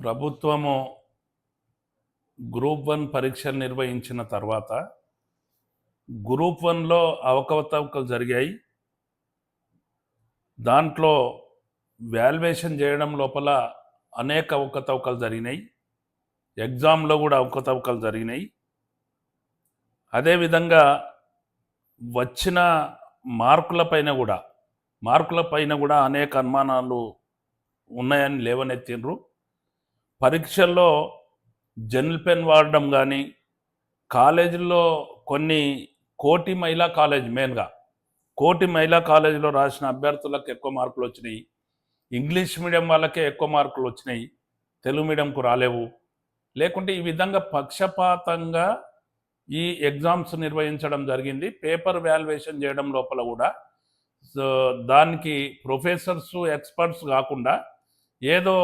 ప్రభుత్వము గ్రూప్ 1 పరీక్షలు నిర్వహించిన తర్వాత గ్రూప్ 1లో అవకతవకలు జరిగాయి. దాంట్లో వాల్యుయేషన్ చేయడం లోపల అనేక అవకతవకలు జరిగినాయి. ఎగ్జామ్లో కూడా అవకతవకలు జరిగినాయి. అదేవిధంగా వచ్చిన మార్కులపైన కూడా అనేక అనుమానాలు ఉన్నాయని లేవనెత్తిండ్రు. పరీక్షల్లో జెల్ పెన్ వాడడం కానీ, కాలేజీల్లో కొన్ని కోటి మహిళా కాలేజ్ మెయిన్గా కోటి మహిళా కాలేజీలో రాసిన అభ్యర్థులకు ఎక్కువ మార్కులు వచ్చినాయి. ఇంగ్లీష్ మీడియం వాళ్ళకే ఎక్కువ మార్కులు వచ్చినాయి, తెలుగు మీడియంకు రాలేవు. లేకుంటే ఈ విధంగా పక్షపాతంగా ఈ ఎగ్జామ్స్ నిర్వహించడం జరిగింది. పేపర్ వాల్యుయేషన్ చేయడం లోపల కూడా దానికి ప్రొఫెసర్స్ ఎక్స్పర్ట్స్ కాకుండా ఏదో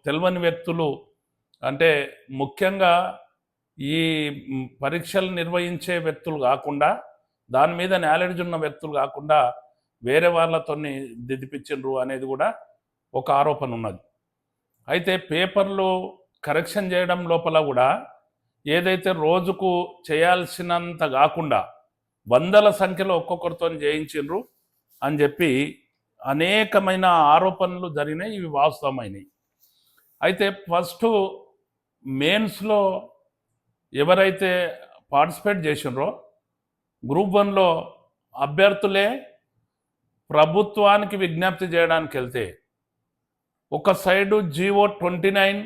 తెలియని వ్యక్తులు, అంటే ముఖ్యంగా ఈ పరీక్షలు నిర్వహించే వ్యక్తులు కాకుండా, దాని మీద నాలెడ్జ్ ఉన్న వ్యక్తులు కాకుండా వేరే వాళ్ళతో దిద్దిపించరు అనేది కూడా ఒక ఆరోపణ ఉన్నది. అయితే పేపర్లు కరెక్షన్ చేయడం లోపల కూడా ఏదైతే రోజుకు చేయాల్సినంత కాకుండా వందల సంఖ్యలో ఒక్కొక్కరితో చేయించిండ్రు అని చెప్పి అనేకమైన ఆరోపణలు జరిగినాయి. ఇవి వాస్తవమైనవి. అయితే ఫస్ట్ మెయిన్స్లో ఎవరైతే పార్టిసిపేట్ చేసినరో గ్రూప్ 1లో అభ్యర్థులే ప్రభుత్వానికి విజ్ఞప్తి చేయడానికి వెళ్తే ఒక సైడు జీవో 29,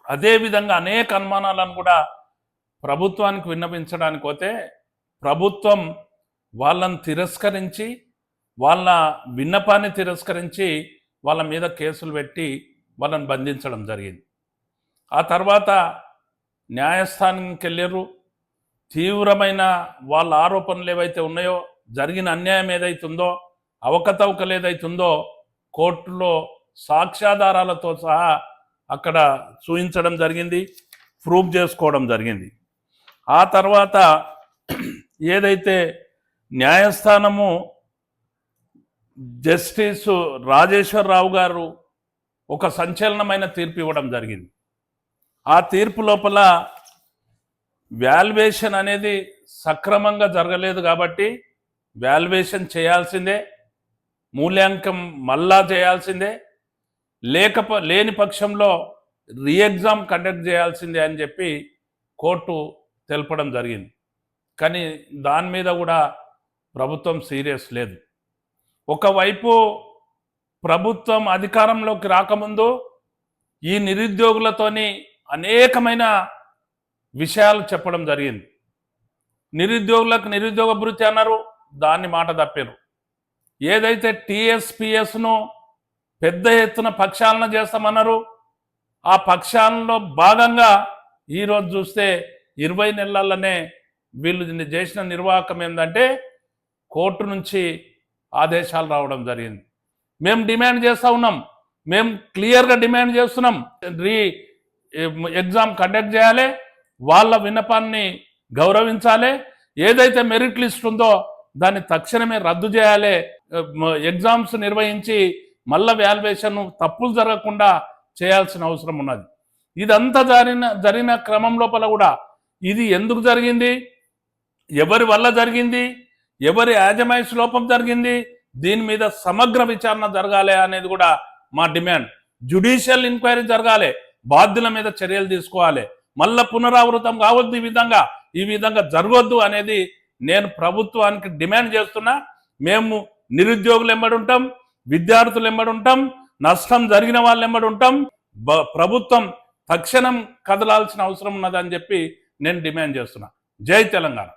అదేవిధంగా అనేక అనుమానాలను కూడా ప్రభుత్వానికి విన్నపించడానికి పోతే ప్రభుత్వం వాళ్ళని తిరస్కరించి, వాళ్ళ విన్నపాన్ని తిరస్కరించి వాళ్ళ మీద కేసులు పెట్టి వాళ్ళని బంధించడం జరిగింది. ఆ తర్వాత న్యాయస్థానానికి వెళ్ళారు. తీవ్రమైన వాళ్ళ ఆరోపణలు ఏవైతే ఉన్నాయో, జరిగిన అన్యాయం ఏదైతుందో, అవకతవకలు ఏదైతుందో కోర్టులో సాక్ష్యాధారాలతో సహా అక్కడ చూపించడం జరిగింది, ప్రూవ్ చేసుకోవడం జరిగింది. ఆ తర్వాత ఏదైతే న్యాయస్థానము జస్టిస్ రాజేశ్వరరావు గారు ఒక సంచలనమైన తీర్పు ఇవ్వడం జరిగింది. ఆ తీర్పు లోపల వాల్యుయేషన్ అనేది సక్రమంగా జరగలేదు కాబట్టి వాల్యుయేషన్ చేయాల్సిందే, మూల్యాంకనం మళ్ళా చేయాల్సిందే, లేని పక్షంలో రీఎగ్జామ్ కండక్ట్ చేయాల్సిందే అని చెప్పి కోర్టు తెలపడం జరిగింది. కానీ దాని మీద కూడా ప్రభుత్వం సీరియస్ లేదు. ఒకవైపు ప్రభుత్వం అధికారంలోకి రాకముందు ఈ నిరుద్యోగులతోని అనేకమైన విషయాలు చెప్పడం జరిగింది. నిరుద్యోగులకు నిరుద్యోగ భృతి అన్నారు, దాన్ని మాట తప్పారు. ఏదైతే టీఎస్పీఎస్ను పెద్ద ఎత్తున పక్షాలన చేస్తామన్నారు, ఆ పక్షాలలో భాగంగా ఈరోజు చూస్తే 20 నెలలనే వీళ్ళు చేసిన నిర్వాహకం ఏంటంటే కోర్టు నుంచి ఆదేశాలు రావడం జరిగింది. మేము డిమాండ్ చేస్తూ ఉన్నాం, మేము క్లియర్గా డిమాండ్ చేస్తున్నాం, ఎగ్జామ్ కండక్ట్ చేయాలి, వాళ్ళ విన్నపాన్ని గౌరవించాలి, ఏదైతే మెరిట్ లిస్ట్ ఉందో దాన్ని తక్షణమే రద్దు చేయాలి, ఎగ్జామ్స్ నిర్వహించి మళ్ళా వాల్యుయేషన్ తప్పులు జరగకుండా చేయాల్సిన అవసరం ఉన్నది. ఇదంతా జరిగిన క్రమం లోపల కూడా ఇది ఎందుకు జరిగింది, ఎవరి వల్ల జరిగింది, ఎవరి యాజమాయిష్ లోపం జరిగింది, దీని మీద సమగ్ర విచారణ జరగాలి అనేది కూడా మా డిమాండ్. జ్యుడిషియల్ ఎంక్వైరీ జరగాలి, బాధ్యుల మీద చర్యలు తీసుకోవాలి, మళ్ళా పునరావృతం కావద్దు, ఈ విధంగా జరగొద్దు అనేది నేను ప్రభుత్వానికి డిమాండ్ చేస్తున్నా. మేము నిరుద్యోగులు ఎంబడి ఉంటాం, విద్యార్థులు ఎంబడి ఉంటాం, నష్టం జరిగిన వాళ్ళు ఎంబడి ఉంటాం. ప్రభుత్వం తక్షణం కదలాల్సిన అవసరం ఉన్నదని చెప్పి నేను డిమాండ్ చేస్తున్నా. జై తెలంగాణ.